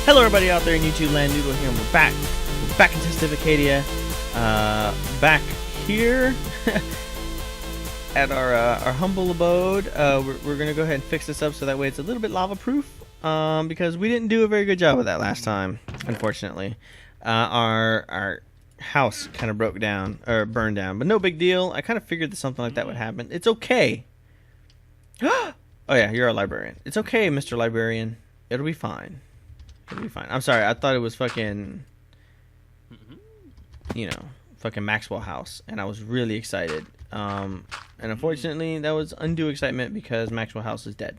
Hello everybody out there in YouTube land, Noodle here, and we're back in Testificadia, back here at our humble abode. We're gonna go ahead and fix this up so that way it's a little bit lava proof, because we didn't do a very good job of that last time, unfortunately. Our house kind of broke down, or burned down, but no big deal. I kind of figured that something like that would happen. It's okay. Oh yeah, you're a librarian. It's okay, Mr. Librarian. It'll be fine. It'll be fine. I'm sorry, I thought it was fucking, you know, fucking Maxwell House, and I was really excited. And unfortunately, that was undue excitement because Maxwell House is dead.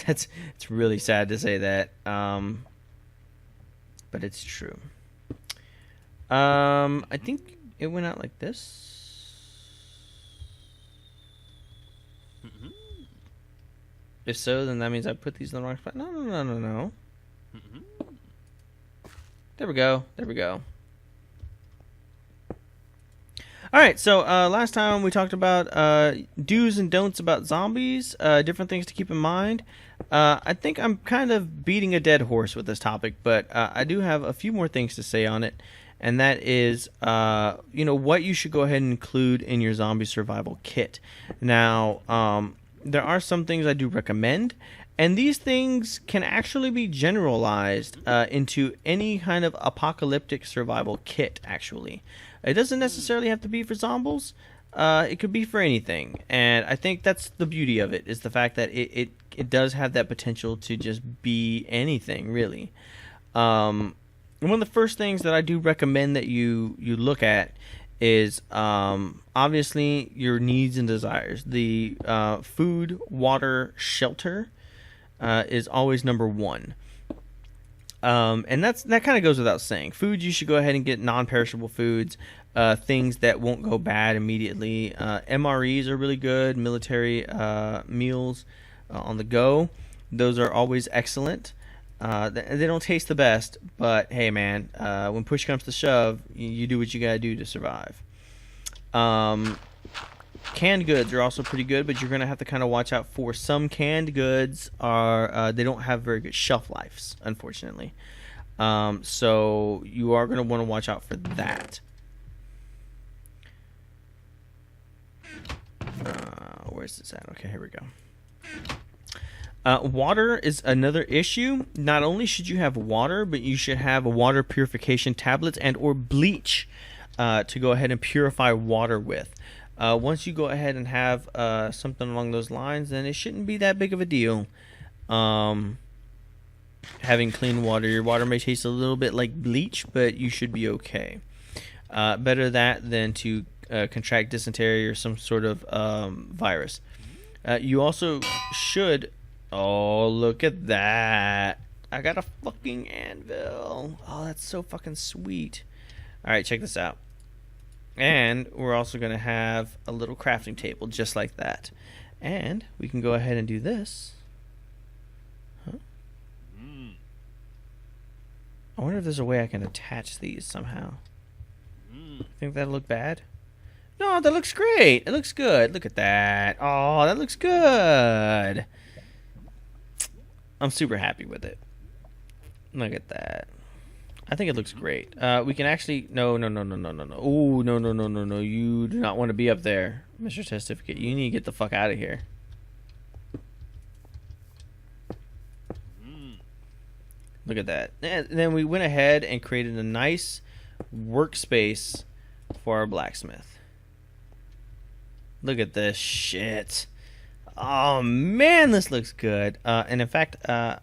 It's really sad to say that, but it's true. I think it went out like this. If so, then that means I put these in the wrong spot. No. There we go. Alright, so last time we talked about do's and don'ts about zombies, different things to keep in mind. I think I'm kind of beating a dead horse with this topic, but I do have a few more things to say on it, and that is, you know, what you should go ahead and include in your zombie survival kit. Now, there are some things I do recommend, and these things can actually be generalized into any kind of apocalyptic survival kit, actually. It doesn't necessarily have to be for zombies. It could be for anything. And I think that's the beauty of it, is the fact that it does have that potential to just be anything, really. One of the first things that I do recommend that you look at is obviously your needs and desires. The food, water, shelter is always number one. And that kind of goes without saying. Food, you should go ahead and get non-perishable foods, things that won't go bad immediately. MREs are really good, military meals on the go. Those are always excellent. They don't taste the best, but hey man, when push comes to shove, you do what you gotta do to survive. Canned goods are also pretty good, but you're gonna have to kind of watch out for some canned goods. They don't have very good shelf lives, unfortunately. So you are gonna want to watch out for that. Where's this at? Okay, here we go. Water is another issue. Not only should you have water, but you should have water purification tablets and or bleach to go ahead and purify water with. Once you go ahead and have something along those lines, then it shouldn't be that big of a deal. Having clean water, your water may taste a little bit like bleach, but you should be okay. Better that than to contract dysentery or some sort of virus. You also should... Oh, look at that. I got a fucking anvil. Oh, that's so fucking sweet. Alright, check this out. And we're also going to have a little crafting table just like that. And we can go ahead and do this. Huh? I wonder if there's a way I can attach these somehow. Think that'll look bad? No, that looks great. It looks good. Look at that. Oh, that looks good. I'm super happy with it. Look at that. I think it looks great. We can actually... No. Oh, no. You do not want to be up there, Mr. Testificate. You need to get the fuck out of here. Look at that. And then we went ahead and created a nice workspace for our blacksmith. Look at this shit. Oh, man, this looks good. And in fact, I'm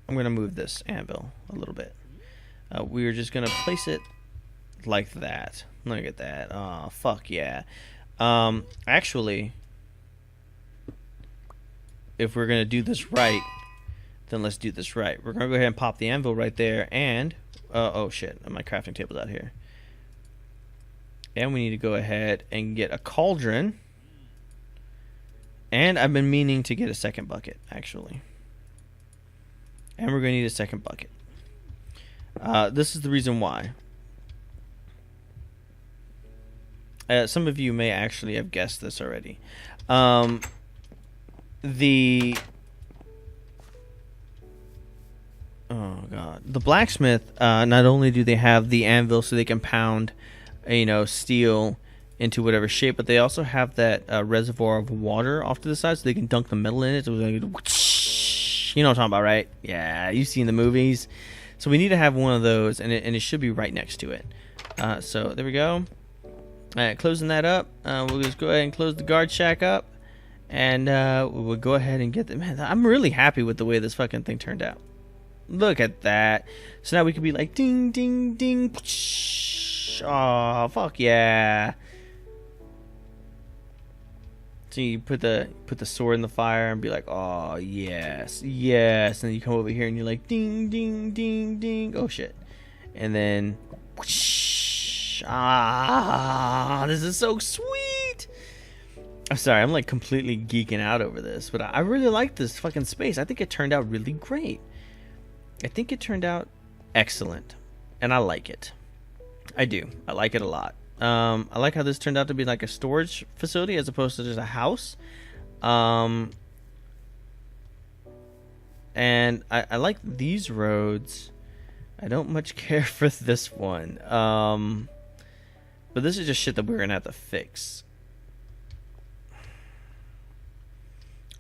going to move this anvil a little bit. We're just going to place it like that. Look at that. Oh, fuck yeah. Actually, if we're going to do this right, then let's do this right. We're going to go ahead and pop the anvil right there. And, oh shit, my crafting table's out here. And we need to go ahead and get a cauldron. And I've been meaning to get a second bucket, actually. And we're going to need a second bucket. This is the reason why. Some of you may actually have guessed this already. The Oh god, the blacksmith. Not only do they have the anvil so they can pound, steel into whatever shape, but they also have that reservoir of water off to the side so they can dunk the metal in it. So you know what I'm talking about, right? Yeah, you've seen the movies. So we need to have one of those, and it should be right next to it. So there we go. All right, closing that up. We'll just go ahead and close the guard shack up, and we'll go ahead and get them. Man, I'm really happy with the way this fucking thing turned out. Look at that. So now we could be like ding, ding, ding. Oh, fuck yeah. So you put the sword in the fire and be like, oh yes, yes. And then you come over here and you're like ding, ding, ding, ding. Oh shit. And then this is so sweet. I'm sorry, I'm like completely geeking out over this, but I really like this fucking space. I think it turned out really great. I think it turned out excellent, and I like it. I do. I like it a lot. I like how this turned out to be like a storage facility as opposed to just a house. And I like these roads. I don't much care for this one. But this is just shit that we're gonna have to fix.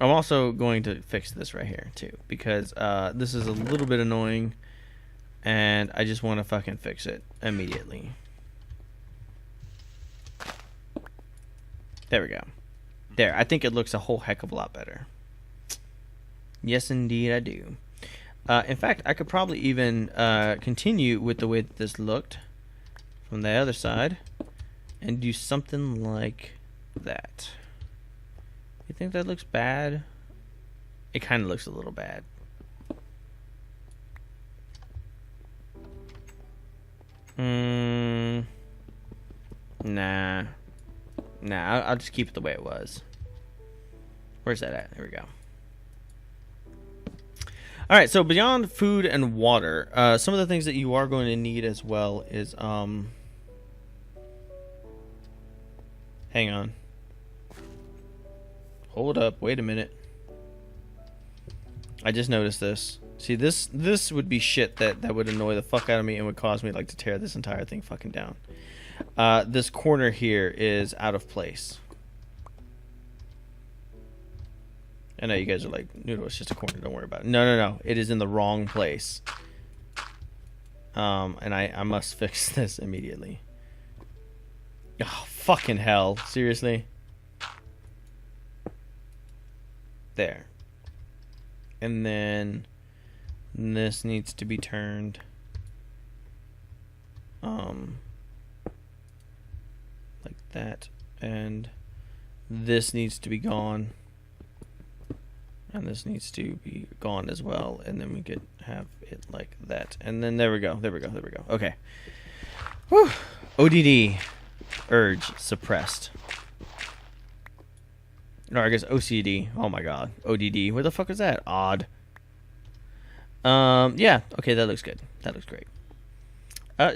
I'm also going to fix this right here too, because this is a little bit annoying, and I just want to fucking fix it immediately. There we go. There, I think it looks a whole heck of a lot better. Yes, indeed, I do. In fact, I could probably even continue with the way that this looked from the other side and do something like that. You think that looks bad? It kind of looks a little bad. Nah. Nah, I'll just keep it the way it was. Where's that at? There we go. Alright, so beyond food and water, some of the things that you are going to need as well is, hang on. Hold up, wait a minute. I just noticed this. See, this would be shit that would annoy the fuck out of me and would cause me like to tear this entire thing fucking down. This corner here is out of place. I know you guys are like, Noodle, it's just a corner, don't worry about it. No. It is in the wrong place. And I must fix this immediately. Oh, fucking hell. Seriously? There. And then this needs to be turned like that, and this needs to be gone, and this needs to be gone as well, and then we could have it like that, and then there we go. Okay. Whew. ODD, urge suppressed. No, I guess OCD. Oh my god. ODD. What the fuck is that? Odd. Yeah. Okay, that looks good. That looks great.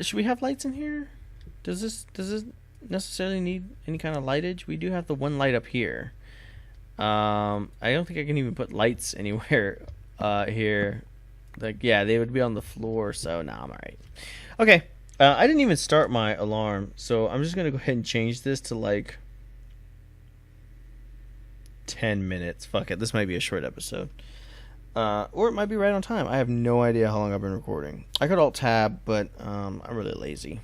Should we have lights in here? Does this necessarily need any kind of lightage? We do have the one light up here. I don't think I can even put lights anywhere here. Like, yeah, they would be on the floor, so nah, I'm alright. Okay. I didn't even start my alarm, so I'm just gonna go ahead and change this to like 10 minutes. Fuck it. This might be a short episode. Or it might be right on time. I have no idea how long I've been recording. I could alt-tab, but I'm really lazy.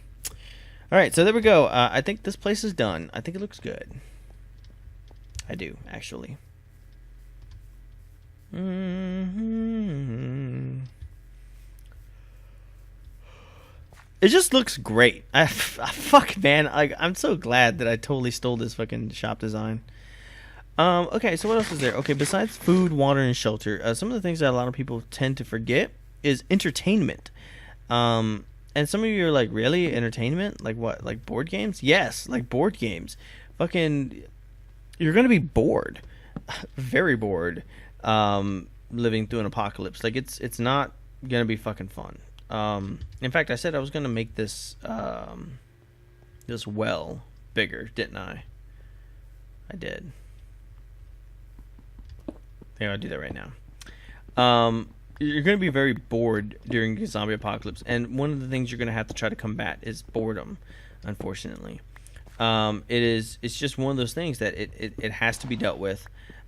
Alright, so there we go. I think this place is done. I think it looks good. I do, actually. It just looks great. Fuck, man. I'm so glad that I totally stole this fucking shop design. Okay, so what else is there? Okay, besides food, water, and shelter, some of the things that a lot of people tend to forget is entertainment. And some of you are like, really? Entertainment? Like what? Like board games? Yes, like board games. Fucking, you're gonna be bored. Very bored. Living through an apocalypse. Like, it's not gonna be fucking fun. In fact, I said I was gonna make this, this well bigger, didn't I? I did. I think I'll do that right now. you're going to be very bored during a zombie apocalypse, and one of the things you're going to have to try to combat is boredom, unfortunately. It's just one of those things that it has to be dealt with,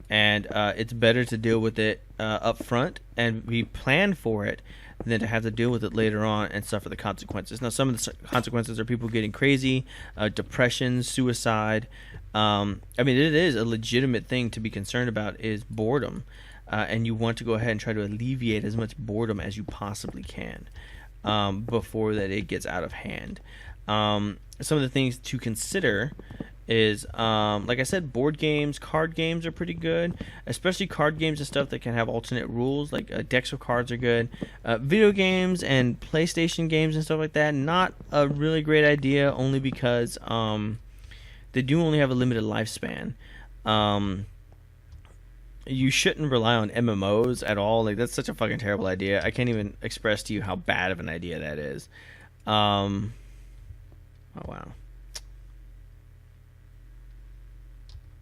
and it's better to deal with it up front and be planned for it than to have to deal with it later on and suffer the consequences. Now, some of the consequences are people getting crazy, depression, suicide. I mean, it is a legitimate thing to be concerned about is boredom, and you want to go ahead and try to alleviate as much boredom as you possibly can before that it gets out of hand. Some of the things to consider is, like I said, board games, card games are pretty good, especially card games and stuff that can have alternate rules, like decks of cards are good. Video games and PlayStation games and stuff like that, not a really great idea, only because they do only have a limited lifespan. You shouldn't rely on MMOs at all. Like, that's such a fucking terrible idea. I can't even express to you how bad of an idea that is. Oh, wow.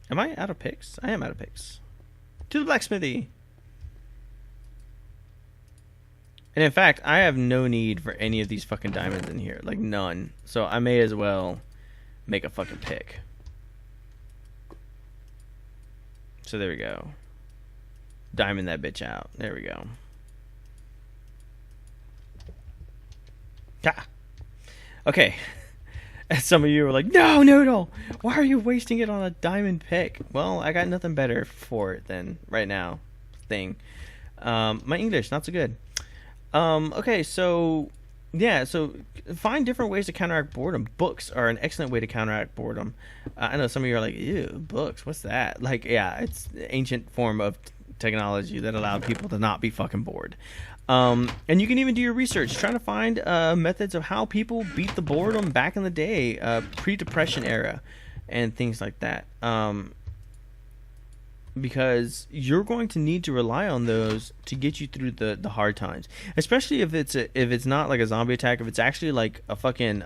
Am I out of picks? I am out of picks. To the blacksmithy. And in fact, I have no need for any of these fucking diamonds in here. Like, none. So I may as well make a fucking pick. So there we go. Diamond that bitch out. There we go. Ah. Okay. And some of you are like, no, Noodle! Why are you wasting it on a diamond pick? Well, I got nothing better for it than right now. Thing. My English, not so good. Okay, so yeah, so find different ways to counteract boredom. Books are an excellent way to counteract boredom. I know some of you are like, ew, books, what's that? Like, yeah, it's an ancient form of technology that allowed people to not be fucking bored. And you can even do your research, trying to find methods of how people beat the boredom back in the day, pre-depression era, and things like that. Because you're going to need to rely on those to get you through the hard times, especially if it's not like a zombie attack, if it's actually like a fucking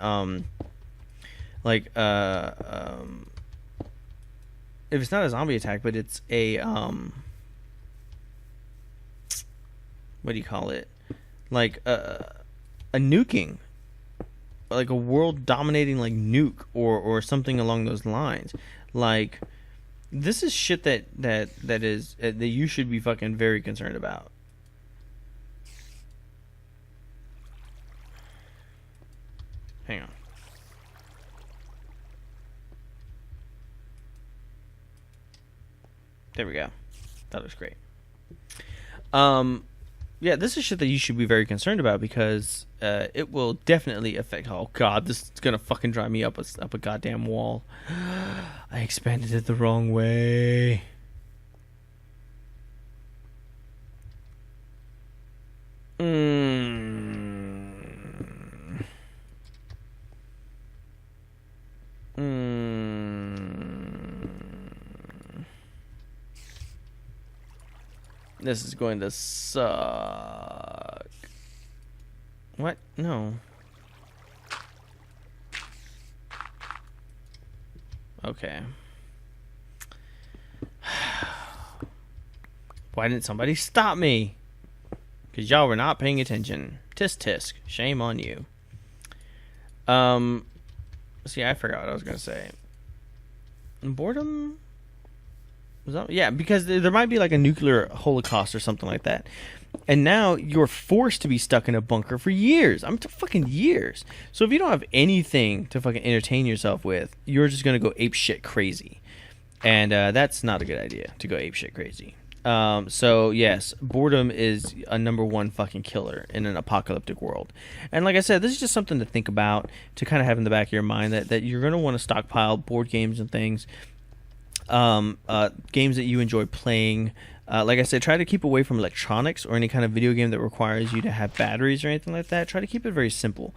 if it's not a zombie attack, but it's a what do you call it? Like a nuking, like a world dominating like nuke or something along those lines. Like, this is shit that you should be fucking very concerned about. Hang on. There we go. That looks great. Yeah, this is shit that you should be very concerned about, because it will definitely affect. Oh god, this is gonna fucking drive me up a goddamn wall. I expanded it the wrong way. This is going to suck. What? No. Okay. Why didn't somebody stop me? Because y'all were not paying attention. Tisk tisk. Shame on you. See, I forgot what I was going to say. Boredom? Yeah, because there might be like a nuclear holocaust or something like that. And now you're forced to be stuck in a bunker for years. Fucking years. So if you don't have anything to fucking entertain yourself with, you're just going to go apeshit crazy. And that's not a good idea, to go apeshit crazy. So yes, boredom is a number one fucking killer in an apocalyptic world. And like I said, this is just something to think about, to kind of have in the back of your mind, that you're going to want to stockpile board games and things. Games that you enjoy playing. Like I said, try to keep away from electronics or any kind of video game that requires you to have batteries or anything like that. Try to keep it very simple,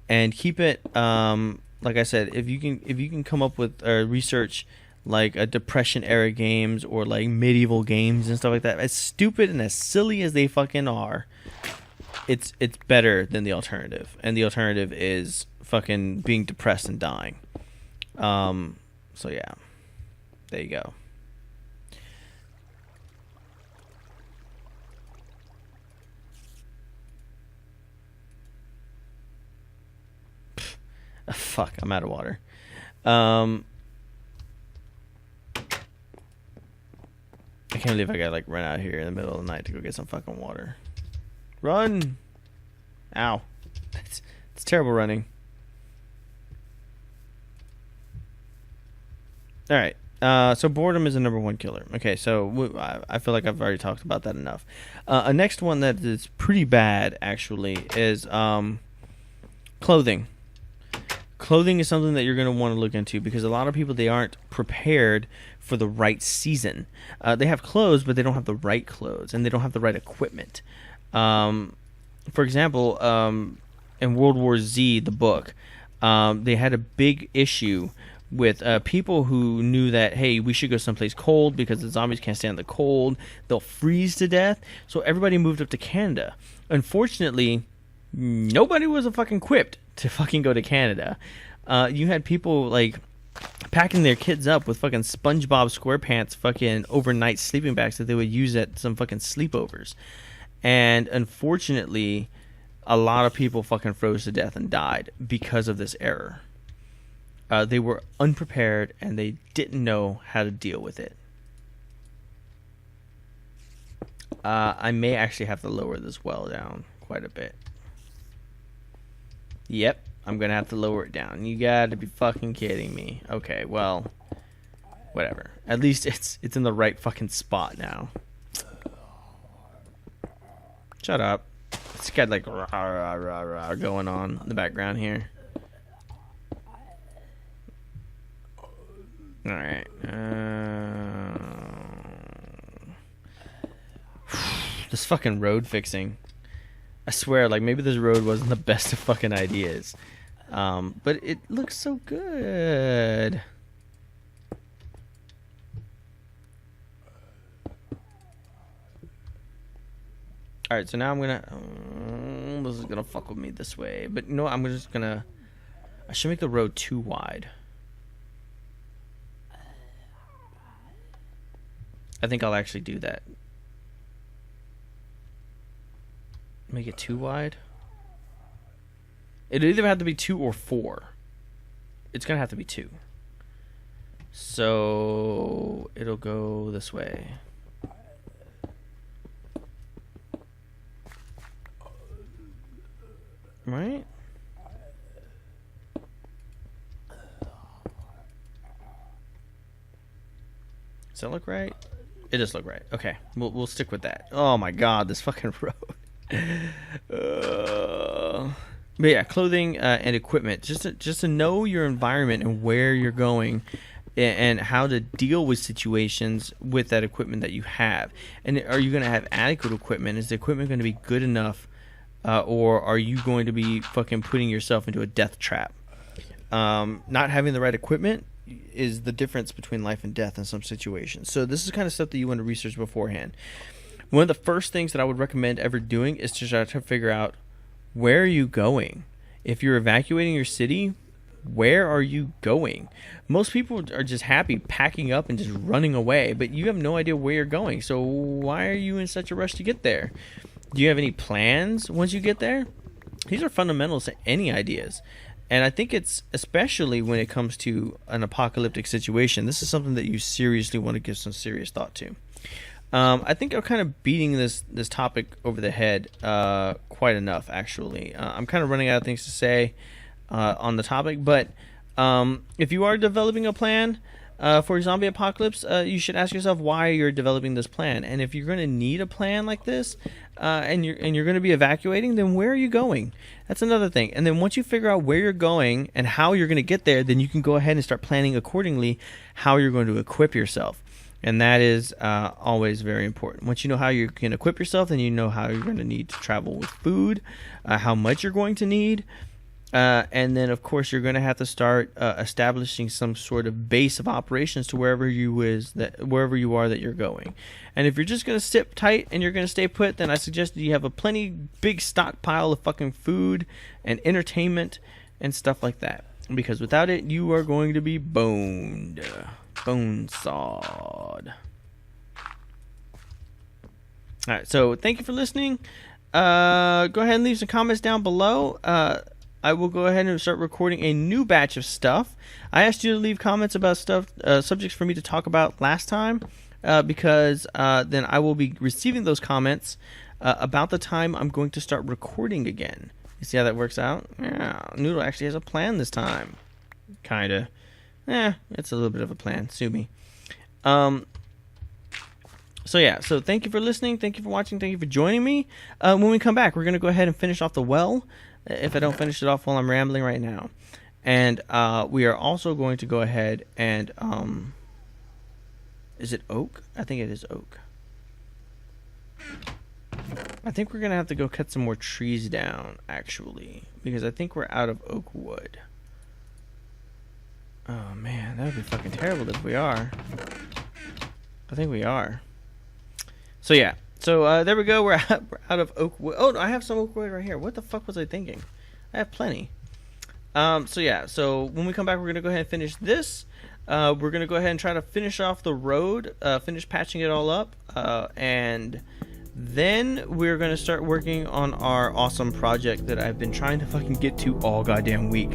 and keep it, like I said, if you can come up with research like a Depression era games or like medieval games and stuff like that. As stupid and as silly as they fucking are, it's better than the alternative, and the alternative is fucking being depressed and dying. So yeah. There you go. Fuck, I'm out of water. I can't believe I gotta like run out here in the middle of the night to go get some fucking water. Run! Ow. It's terrible running. Alright. So boredom is the number one killer. Okay, so I feel like I've already talked about that enough. A next one that is pretty bad, actually, is clothing. Clothing is something that you're going to want to look into because a lot of people, they aren't prepared for the right season. They have clothes, but they don't have the right clothes, and they don't have the right equipment. For example, in World War Z, the book, they had a big issue with people who knew that, hey, we should go someplace cold because the zombies can't stand the cold. They'll freeze to death. So everybody moved up to Canada. Unfortunately, nobody was fucking equipped to fucking go to Canada. You had people like packing their kids up with fucking SpongeBob SquarePants fucking overnight sleeping bags that they would use at some fucking sleepovers. And unfortunately, a lot of people fucking froze to death and died because of this error. They were unprepared and they didn't know how to deal with it. I may actually have to lower this well down quite a bit. Yep, I'm gonna have to lower it down. You gotta be fucking kidding me. Okay, well, whatever. At least it's in the right fucking spot now. Shut up. It's got like rah, rah, rah, rah going on in the background here. Alright. This fucking road fixing. I swear, like, maybe this road wasn't the best of fucking ideas. But it looks so good. Alright, so now I'm gonna... this is gonna fuck with me this way. But you know what? I'm just gonna... I should make the road too wide. I think I'll actually do that. Make it too wide. It'll either have to be 2 or 4. It's gonna have to be 2. So it'll go this way. Right? Does that look right? It does look right. Okay, we'll stick with that. Oh my god, this fucking road. But yeah, clothing and equipment. Just to know your environment and where you're going, and how to deal with situations with that equipment that you have. And are you going to have adequate equipment? Is the equipment going to be good enough, or are you going to be fucking putting yourself into a death trap? Not having the right equipment is the difference between life and death in some situations. So this is the kind of stuff that you want to research beforehand. One of the first things that I would recommend ever doing is to try to figure out, where are you going? If you're evacuating your city, where are you going? Most people are just happy packing up and just running away, but you have no idea where you're going. So why are you in such a rush to get there? Do you have any plans once you get there? These are fundamentals to any ideas. And I think it's, especially when it comes to an apocalyptic situation, this is something that you seriously want to give some serious thought to. I think I'm kind of beating this topic over the head quite enough, actually. I'm kind of running out of things to say on the topic, but if you are developing a plan for a zombie apocalypse, you should ask yourself why you're developing this plan. And if you're going to need a plan like this, and you're going to be evacuating, then where are you going? That's another thing. And then once you figure out where you're going and how you're going to get there, then you can go ahead and start planning accordingly how you're going to equip yourself. And that is always very important. Once you know how you can equip yourself, then you know how you're going to need to travel with food, how much you're going to need. And then, of course, you're going to have to start establishing some sort of base of operations to wherever you are that you're going. And if you're just going to sit tight and you're going to stay put, then I suggest that you have a plenty big stockpile of fucking food and entertainment and stuff like that. Because without it, you are going to be boned. Bone sawed. Alright, so thank you for listening. Go ahead and leave some comments down below. I will go ahead and start recording a new batch of stuff. I asked you to leave comments about subjects for me to talk about last time, because then I will be receiving those comments about the time I'm going to start recording again. You see how that works out? Yeah, Noodle actually has a plan this time. Kinda. It's a little bit of a plan. Sue me. So yeah, so thank you for listening, thank you for watching, thank you for joining me. When we come back, we're going to go ahead and finish off the well, if I don't finish it off while I'm rambling right now. And we are also going to go ahead and, is it oak? I think it is oak. I think we're going to have to go cut some more trees down, actually, because I think we're out of oak wood. Oh man, that would be fucking terrible if we are. I think we are. So yeah, so there we go. We're out of oak wood. Oh, no, I have some oak wood right here. What the fuck was I thinking? I have plenty. So yeah, so when we come back, we're gonna go ahead and finish this. We're gonna go ahead and try to finish off the road, finish patching it all up, and then we're gonna start working on our awesome project that I've been trying to fucking get to all goddamn week.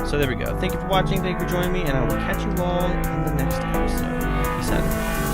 So there we go. Thank you for watching. Thank you for joining me, and I will catch you all in the next episode. Peace out.